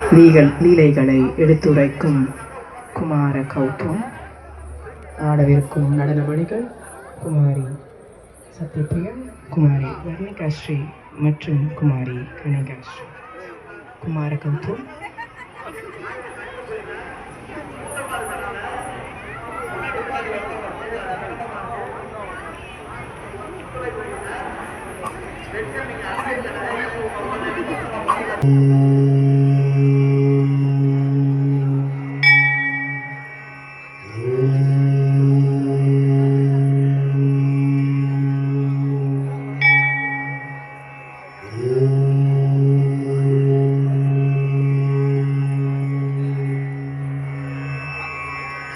லீலைகளை எடுத்துரைக்கும் குமார கௌதம். ஆடவிருக்கும் நடனமணிகள் குமாரி சத்யபிரியா, குமாரி வர்ணிகாஸ்ரீ மற்றும் குமாரி கணிகாஸ்ரீ. குமார கௌதம்.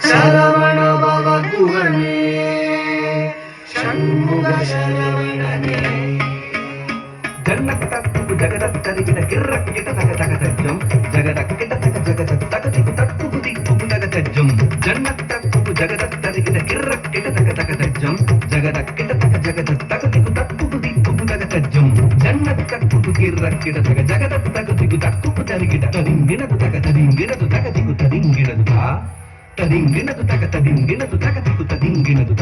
சரவண பவதுகனே ஷண்முக சரவணனே ஜன்னத்தக்கு ஜகதத்தரிகிட கிரக்கிட தகதகதஜம் ஜகதக்கிட தகதகதகதிகு தக்குபுதி புகுதகதஜம் ஜன்னத்தக்கு ஜகதத்தரிகிட கிரக்கிட தகதகதஜம் ஜகதக்கிட தகதகதகதிகு தக்குபுதி புகுதகதஜம் ஜன்னத்தக்கு கிரக்கிட ஜகதத்தகதிகு தக்குபுதரிகிட தரிங்கினது தகதரிங்கினது தகதிகு தரிங்கினது ததிங்கினது தகததிங்கினது தகதிகு ததிங்கினது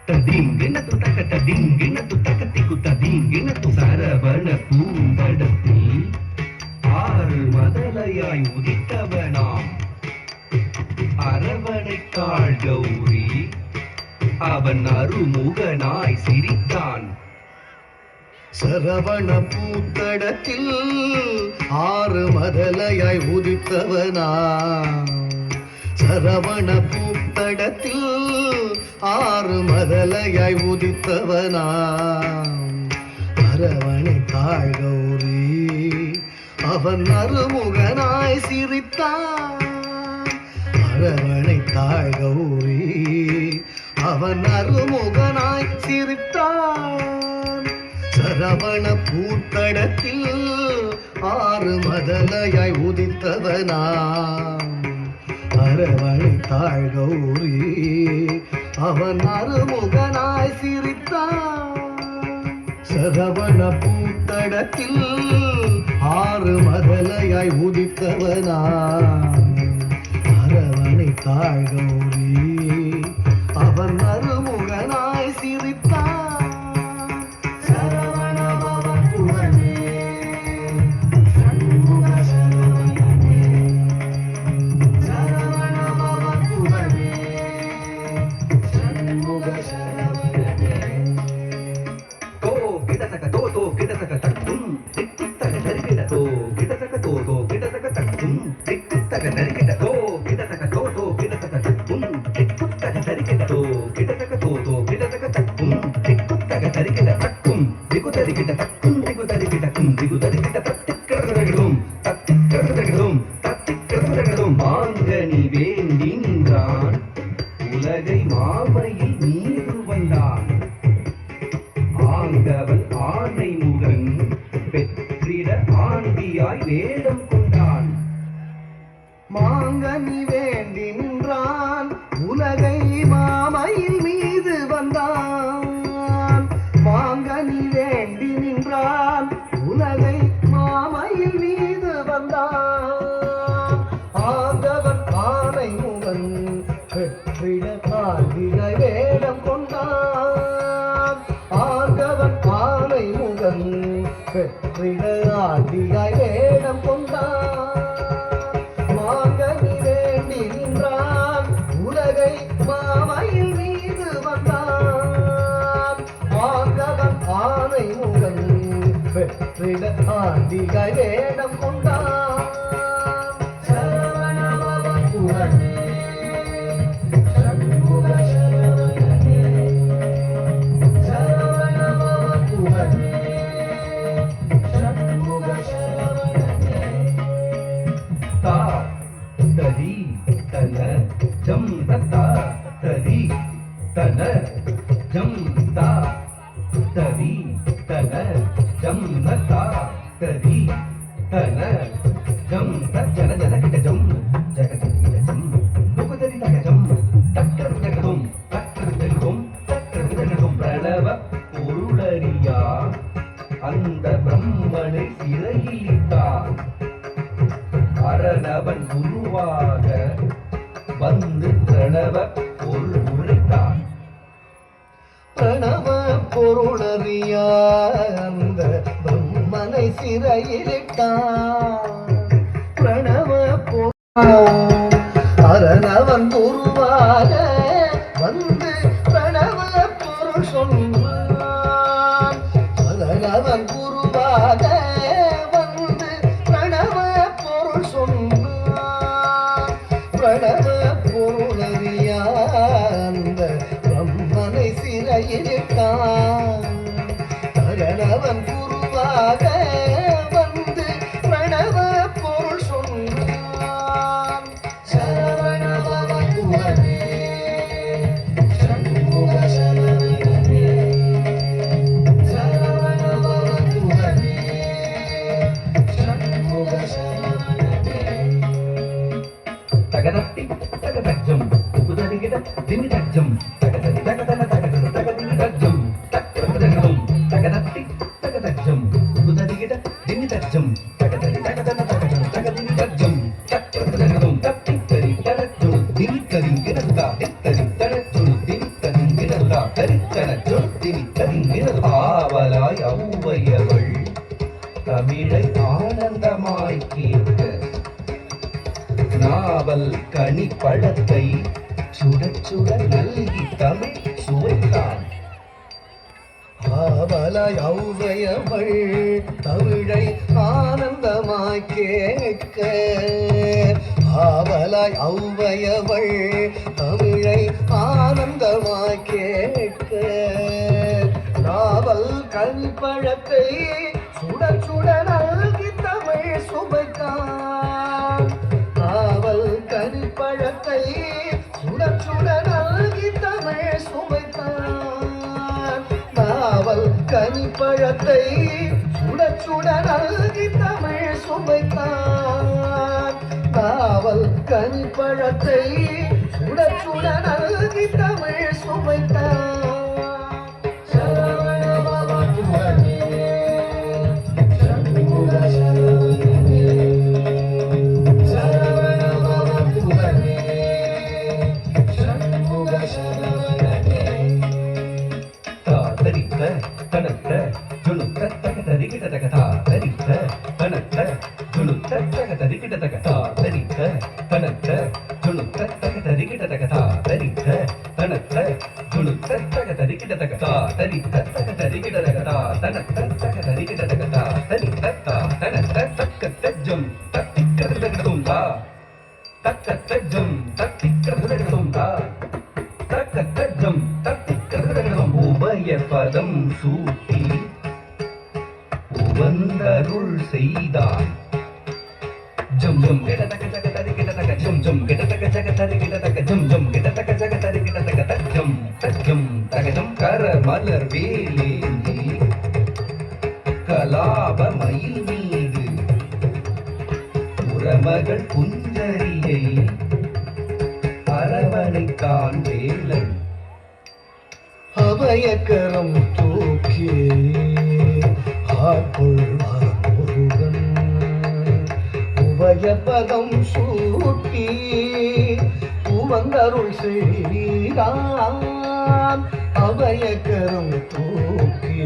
ததிங்கினது தகததிங்கினது தகதிகு ததிங்கினது சரவண பூந்தடத்தில் ஆறு மதலையாய் உதித்தவனாம் அரவணைக்காள் கௌரி அவன் அருமுகனாய் சிரித்தான். சரவண பூத்தடத்தில் ஆறு மதலையாய் உதித்தவனா சரவண பூத்தடத்தில் ஆறு மதலையாய் உதித்தவனா அரவணைத்தாள் கௌரி அவன் அருமுகனாய் சிரித்தான். அரவணைத்தாள் கௌரி அவன் அருமுகனாய் சிரித்தான். சரவண பூத்தடத்தில் ஆறு மதலையாய் உதித்தவனா அரவணைத்தாள் கௌரி அவன் அருமுகனாய் சிரித்தான். சரவண பூத்தடத்தில் ஆறு மதலையாய் உதித்தவனா அரவணைத்தாள் கௌரி அவன் அருமுகனாய் சிரித்தான். மாங்கனி வேண்டி நின்றான் உலகை மாமையில் மீது வந்தான். ஆங்கவன் ஆணை முகன் பெற்றிட ஆண்டியாய் வேடம் கொண்டான். மாங்கனி வேண்டி நின்றான் உலகை மாமையில் மீது வந்தான். மாங்கனி வேண்டி நின்றான் உலகை மாமையில் மீது வந்தான். ஆங்கவன் ஆணை முகன் பெற்றிட ஆண்டியாய் வேடம் கொண்டான். ஆங்கவன் ஆணை முகன் பெற்றிட ஆண்டியாய் வேடம் கொண்டான். மாங்கனி வேண்டி நின்றான் உலகை மாமையில் மீது வந்தான். ஆங்கவன் ஆணை முகன் பெற்றிட ஆண்டியாய் வேடம் கொண்டான். தரி தன ஜம் தா தரி தன ஜம் தா தரி தன ஜம் தா தரி தன ஜம் ஜன ஜன கிட்ட ஜம் ஜக கிட்ட ஜம் முகுதரி தக ஜம் தக்கர ஜகதும் தக்கர ஜகதும் தக்கர ஜகதும் பிரணவ பொருளறியா அந்த பிரம்மனை சிறையில் இட்டான். அரணவன் குருவாக வந்து பிரணவ பொருள் உரைத்தான். பிரணவ பொருளறிய அந்த பிரம்மனை சிறையிலிட்டான். பிரணவ அரணவன் குருவாக வந்து பிரணவ பொருள் சொன்னான். அரணவன் குருவாக வந்து பிரணவ பொருள் சொன்னான். பிரணவ பொருளறிய அந்த பிரம்மனை சிறையிலிட்டான். அரணவன் குருவாக வந்து பிரணவ பொருள் சொன்னான். சரவணபவகுவனே சண்முக சரவணனே சரவணபவகுவனே சண்முக சரவணனே. தகதத்தி தகதஜம் உபதரிகிட திமிதஜம் தகதரி தகதன தகதன தகதினி தஜம் தகதஜம் தகதத்தி தகதஜம் உபதரிகிட திமிதஜம் தகதரி தகதன தகதன தகதினி தஜம் தகதஜம் தத்தி தரி தரஜுடு திமிதரி கிரதா தித்தரி தரஜுடு திமிதரி கிரதா தரித்தனஜுடு திமிதரி கிரதா. ஆவலாய் ஔவையவள் தமிழை ஆனந்தமாய் கேட்க நாவல் கனி பழத்தை சுட சுட நல்கி தமிழ் சுவைத்தான். ஆவலாய் ஔவையவள் தமிழை ஆனந்தமாய் கேட்க. ஆவலாய் ஔவையவள் தமிழை ஆனந்தமாய் கேட்க. நாவல் கனிப்பழத்தை சுட சுட நல்கி தமிழ் சுவைத்தான். நாவல் கனிப்பழத்தை சுட சுட நல்கி தமிழ் சுவைத்தான். நாவல் கனிப்பழத்தை சுட சுட நல்கி தமிழ் சுவைத்தான். நாவல் கனிப்பழத்தை சுட சுட நல்கி தமிழ் சுவைத்தான். சரவணபவகுவனே சண்முக சரவணனே சரவணபவகுவனே சண்முக சரவணனே. தாதரித்த தனத்த ஜுனுத்த தகதரிகிட தகதா தரித்த தனத்த ஜுனுத்த தகதரிகிட தகதா தரித்த தனத்த ஜுனுத்த தகதரிகிட தகதா தரித்த தனத்த ஜுனுத்த தகதரிகிட தகதா தரித்த தகதரிகிட தகதா தனத்த தகதரிகிட தகதா தரித்த தனத்த தக்கத்தஜம் தத்திக்கதகதும்தா தக்கத்தஜம் தத்திக்கதகதும்தா தக்கத்தஜம் தத்திக்கதகதும். உபய பதம் சூட்டி உவந்தருள் செய்தான். ஜம் ஜம் கெட தக ஜக தரி கிட தக ஜம் ஜம் கெட தக ஜக தரி கிட தக ஜம் ஜம் கெட தக ஜக தரி கிட தக தஜம் தஜம் தகஜம் கர மலர் வேலேந்தி கலாப மயில் மீது உறமகள் குஞ்சரியை அரவணைத்தான் வேலன். அபயக்கரம் தூக்கி ஆட்கொள்வான் முருகன். உபயபதம் சூட்டி உவந்தருள் செய்தான். அபயக்கரம் தூக்கி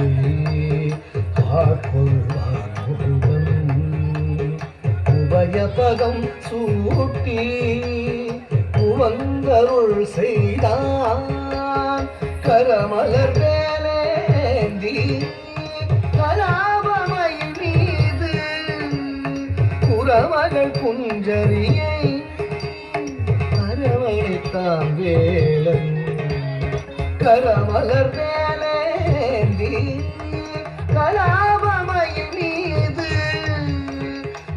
ஆட்கொள்வான் முருகன். உபயபதம் சூட்டி உவந்தருள் செய்தான். கரமலர் வேலேந்தி கலாபமயில் மீது குறமகள் குஞ்சரியை அரவணைத்தான் வேலன். கரமலர் வேலேந்தி கலாபமயில் மீது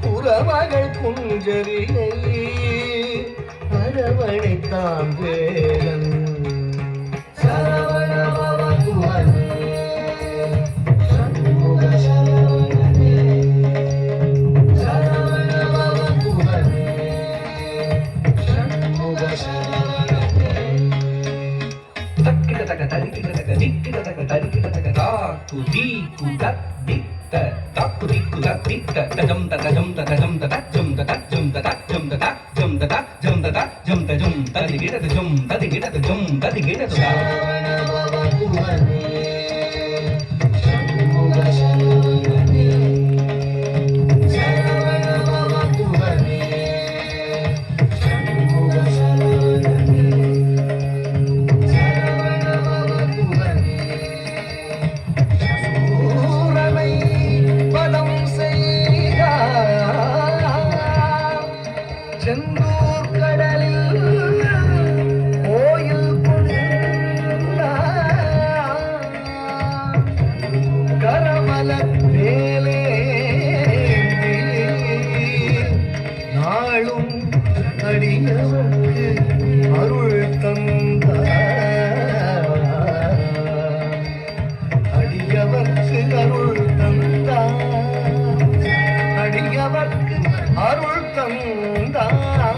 குறமகள் குஞ்சரியை அரவணைத்தான் வேலன். சரவணபவகுவனே சண்முக சரவணனே சரவணபவகுவனே சண்முக சரவணனே. தக்கிட தக தரி கிட தக திக்கிட தக தரி கிட தக தாக்கு தீக்கு தத்தித்த தாக்கு தீக்கு தத்தித்த தஜம் தஜம் தஜம் தஜம் தஜம் ததிங்கிடது ஜும் ததிங்கிடது ஜும் ததிங்கிடது சரவண பவ குஹனே சண்முக சரவணனே சரவண பவ குஹனே சண்முக சரவணனே சரவண பவ குஹனே சூரனை பதம் செய்தார் செந்தூர் கடலில் கோயில் கொண்டார் கரமல மேலே நாளும் அடியவர்க்கு அருள் தந்தார் அடியவர்க்கு அருள் தந்தார் அடியவர்க்கு அருள் தந்தார்